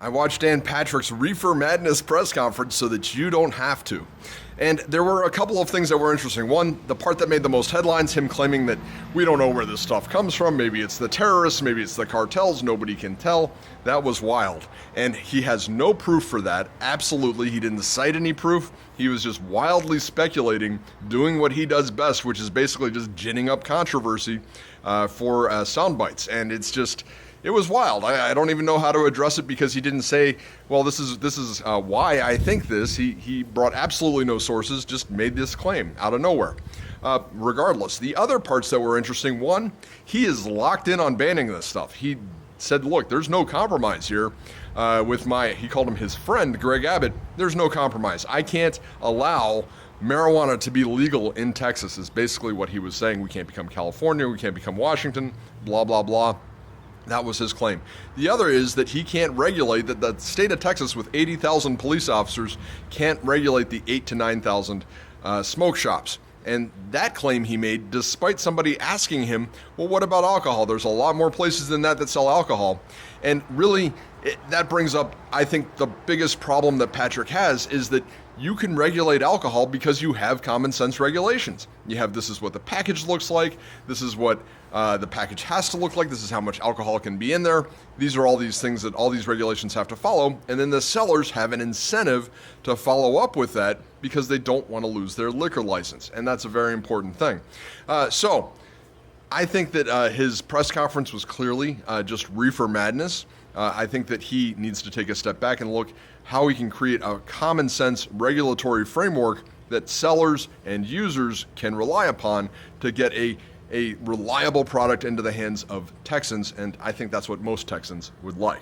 I watched Dan Patrick's Reefer Madness press conference so that you don't have to. And there were a couple of things that were interesting. One, the part that made the most headlines, him claiming that we don't know where this stuff comes from. Maybe it's the terrorists, maybe it's the cartels, nobody can tell. That was wild. And he has no proof for that. Absolutely. He didn't cite any proof. He was just wildly speculating, doing what he does best, which is basically just ginning up controversy for sound bites. And it was wild. I don't even know how to address it because he didn't say, well, this is why I think this. He brought absolutely no sources, just made this claim out of nowhere. Regardless, the other parts that were interesting, one, he is locked in on banning this stuff. He said, look, there's no compromise here with he called him his friend, Greg Abbott. There's no compromise. I can't allow marijuana to be legal in Texas is basically what he was saying. We can't become California. We can't become Washington, blah, blah, blah. That was his claim. The other is that he can't regulate, that the state of Texas with 80,000 police officers can't regulate the 8,000 to 9,000 smoke shops. And that claim he made despite somebody asking him, well, what about alcohol? There's a lot more places than that sell alcohol. And really, that brings up, I think, the biggest problem that Patrick has is that you can regulate alcohol because you have common sense regulations. You have, this is what the package looks like. This is what the package has to look like. This is how much alcohol can be in there. These are all these things that all these regulations have to follow. And then the sellers have an incentive to follow up with that because they don't want to lose their liquor license. And that's a very important thing. So I think that his press conference was clearly just reefer madness. I think that he needs to take a step back and look how he can create a common sense regulatory framework that sellers and users can rely upon to get a reliable product into the hands of Texans. And I think that's what most Texans would like.